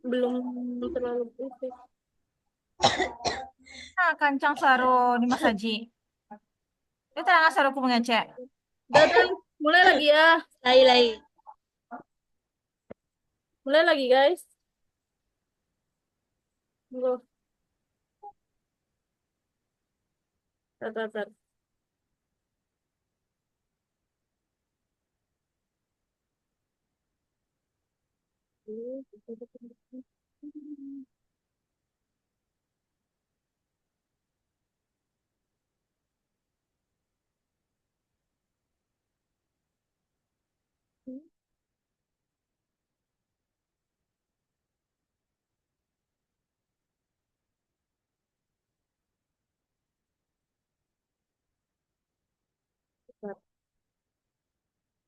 belum terlalu itu. Nah, kancang saro di Mas Haji. Itu yang saro ku mengecek. Dadah, mulai lagi ya. Lai. Mulai lagi guys. Tunggu. Tar, tar, tar.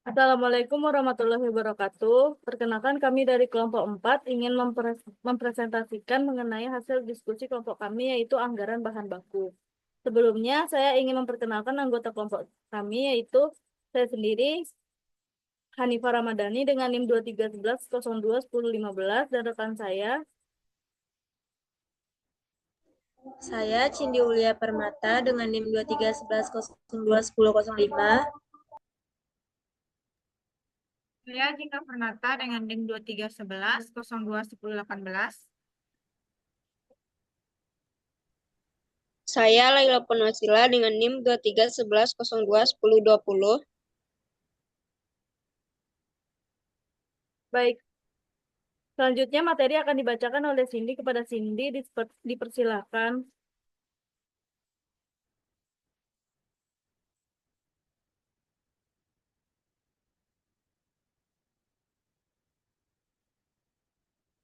Assalamualaikum warahmatullahi wabarakatuh. Perkenalkan kami dari kelompok 4 ingin mempresentasikan mengenai hasil diskusi kelompok kami yaitu anggaran bahan baku. Sebelumnya saya ingin memperkenalkan anggota kelompok kami yaitu saya sendiri Hanifah Ramadhani dengan NIM 2311021015 dan rekan saya. Saya Cindy Ulia Permata dengan NIM 2311021005. Saya Jika Pernata dengan NIM 2311 021018. Saya Laila Ponwasila dengan NIM 2311021020. Baik, selanjutnya materi akan dibacakan oleh Cindy kepada Cindy, dipersilakan.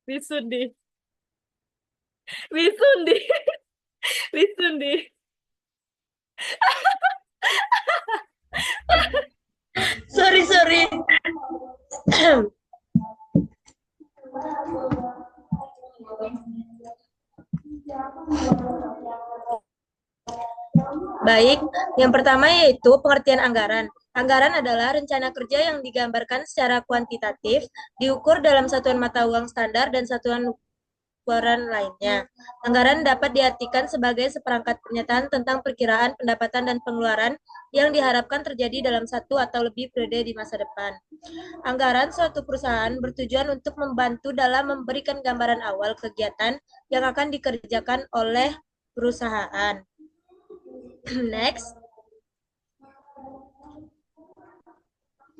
Wisundi. Wisundi. Wisundi. Sorry. Baik, yang pertama yaitu pengertian anggaran. Anggaran adalah rencana kerja yang digambarkan secara kuantitatif, diukur dalam satuan mata uang standar dan satuan ukuran lainnya. Anggaran dapat diartikan sebagai seperangkat pernyataan tentang perkiraan pendapatan dan pengeluaran yang diharapkan terjadi dalam satu atau lebih periode di masa depan. Anggaran suatu perusahaan bertujuan untuk membantu dalam memberikan gambaran awal kegiatan yang akan dikerjakan oleh perusahaan. Next.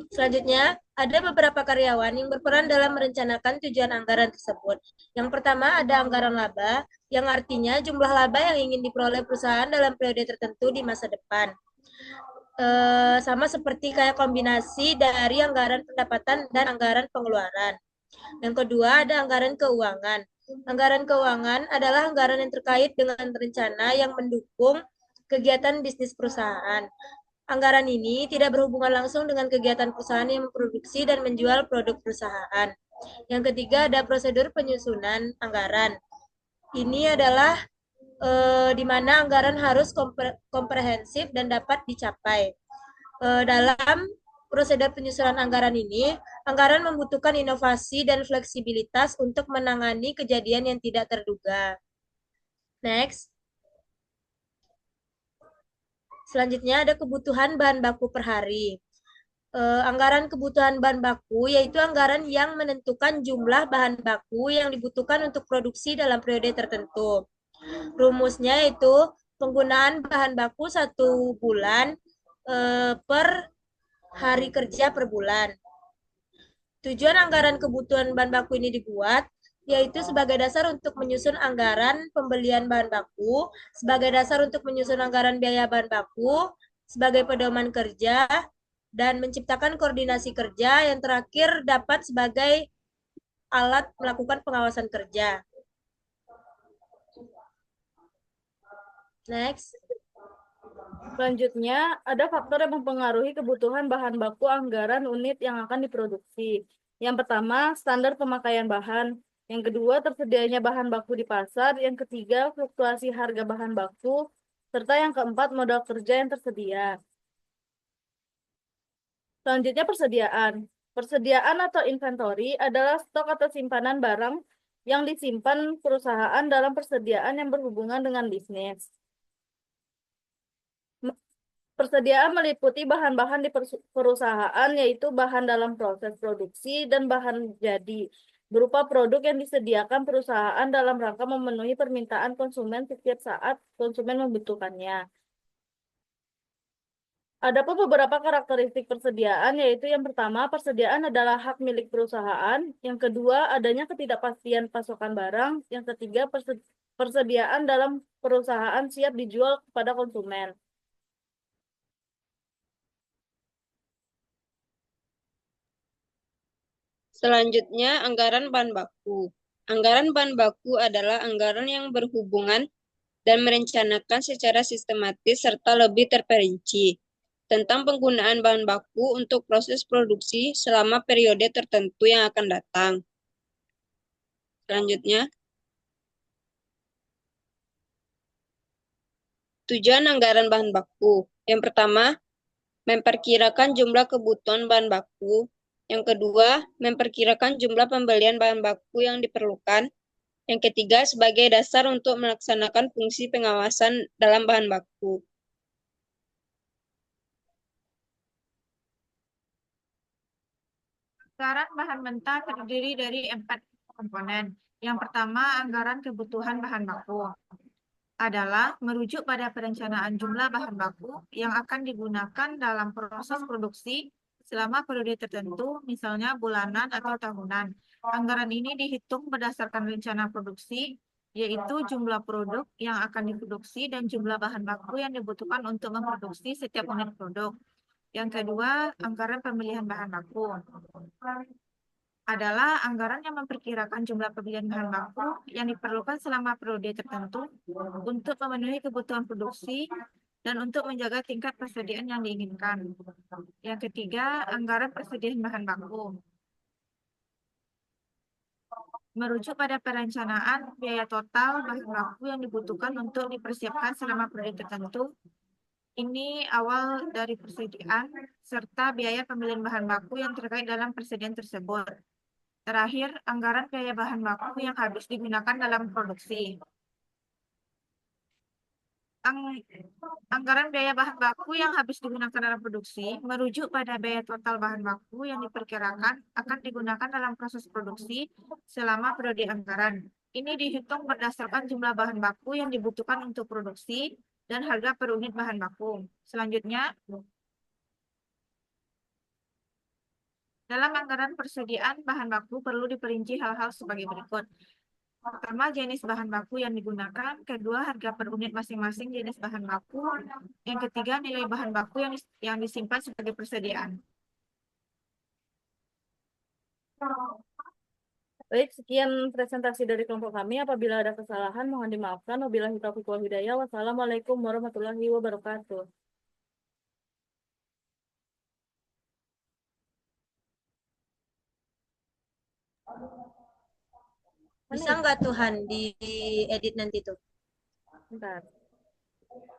Selanjutnya, ada beberapa karyawan yang berperan dalam merencanakan tujuan anggaran tersebut. Yang pertama ada anggaran laba, yang artinya jumlah laba yang ingin diperoleh perusahaan dalam periode tertentu di masa depan. Sama seperti kayak kombinasi dari anggaran pendapatan dan anggaran pengeluaran. Yang kedua ada anggaran keuangan. Anggaran keuangan adalah anggaran yang terkait dengan rencana yang mendukung kegiatan bisnis perusahaan. Anggaran ini tidak berhubungan langsung dengan kegiatan perusahaan yang memproduksi dan menjual produk perusahaan. Yang ketiga ada prosedur penyusunan anggaran. Ini adalah di mana anggaran harus komprehensif dan dapat dicapai. Dalam prosedur penyusunan anggaran ini, anggaran membutuhkan inovasi dan fleksibilitas untuk menangani kejadian yang tidak terduga. Next. Selanjutnya ada kebutuhan bahan baku per hari. Anggaran kebutuhan bahan baku yaitu anggaran yang menentukan jumlah bahan baku yang dibutuhkan untuk produksi dalam periode tertentu. Rumusnya itu penggunaan bahan baku 1 bulan per hari kerja per bulan. Tujuan anggaran kebutuhan bahan baku ini dibuat yaitu sebagai dasar untuk menyusun anggaran pembelian bahan baku, sebagai dasar untuk menyusun anggaran biaya bahan baku, sebagai pedoman kerja, dan menciptakan koordinasi kerja yang terakhir dapat sebagai alat melakukan pengawasan kerja. Next. Selanjutnya, ada faktor yang mempengaruhi kebutuhan bahan baku anggaran unit yang akan diproduksi. Yang pertama, standar pemakaian bahan. Yang kedua, tersedianya bahan baku di pasar. Yang ketiga, fluktuasi harga bahan baku. Serta yang keempat, modal kerja yang tersedia. Selanjutnya, persediaan. Persediaan atau inventory adalah stok atau simpanan barang yang disimpan perusahaan dalam persediaan yang berhubungan dengan bisnis. Persediaan meliputi bahan-bahan di perusahaan, yaitu bahan dalam proses produksi dan bahan jadi, berupa produk yang disediakan perusahaan dalam rangka memenuhi permintaan konsumen setiap saat konsumen membutuhkannya. Ada pun beberapa karakteristik persediaan, yaitu yang pertama, persediaan adalah hak milik perusahaan. Yang kedua, adanya ketidakpastian pasokan barang. Yang ketiga, persediaan dalam perusahaan siap dijual kepada konsumen. Selanjutnya, anggaran bahan baku. Anggaran bahan baku adalah anggaran yang berhubungan dan merencanakan secara sistematis serta lebih terperinci tentang penggunaan bahan baku untuk proses produksi selama periode tertentu yang akan datang. Selanjutnya, tujuan anggaran bahan baku. Yang pertama, memperkirakan jumlah kebutuhan bahan baku. Yang kedua, memperkirakan jumlah pembelian bahan baku yang diperlukan. Yang ketiga, sebagai dasar untuk melaksanakan fungsi pengawasan dalam bahan baku. Anggaran bahan mentah terdiri dari 4 komponen. Yang pertama, anggaran kebutuhan bahan baku adalah merujuk pada perencanaan jumlah bahan baku yang akan digunakan dalam proses produksi selama periode tertentu, misalnya bulanan atau tahunan. Anggaran ini dihitung berdasarkan rencana produksi, yaitu jumlah produk yang akan diproduksi dan jumlah bahan baku yang dibutuhkan untuk memproduksi setiap unit produk. Yang kedua, anggaran pemilihan bahan baku adalah anggaran yang memperkirakan jumlah pembelian bahan baku yang diperlukan selama periode tertentu untuk memenuhi kebutuhan produksi dan untuk menjaga tingkat persediaan yang diinginkan. Yang ketiga, anggaran persediaan bahan baku merujuk pada perencanaan biaya total bahan baku yang dibutuhkan untuk dipersiapkan selama periode tertentu. Ini awal dari persediaan serta biaya pembelian bahan baku yang terkait dalam persediaan tersebut. Terakhir, anggaran biaya bahan baku yang habis digunakan dalam produksi. Anggaran biaya bahan baku yang habis digunakan dalam produksi merujuk pada biaya total bahan baku yang diperkirakan akan digunakan dalam proses produksi selama periode anggaran. Ini dihitung berdasarkan jumlah bahan baku yang dibutuhkan untuk produksi dan harga per unit bahan baku. Selanjutnya, dalam anggaran persediaan bahan baku perlu diperinci hal-hal sebagai berikut. Pertama, jenis bahan baku yang digunakan. Kedua, harga per unit masing-masing jenis bahan baku. Yang ketiga, nilai bahan baku yang disimpan sebagai persediaan. Baik, sekian presentasi dari kelompok kami. Apabila ada kesalahan, mohon dimaafkan. Wabillahi taufiq wal hidayah. Wassalamualaikum warahmatullahi wabarakatuh. Bisa nggak Tuhan diedit nanti tuh? Bentar.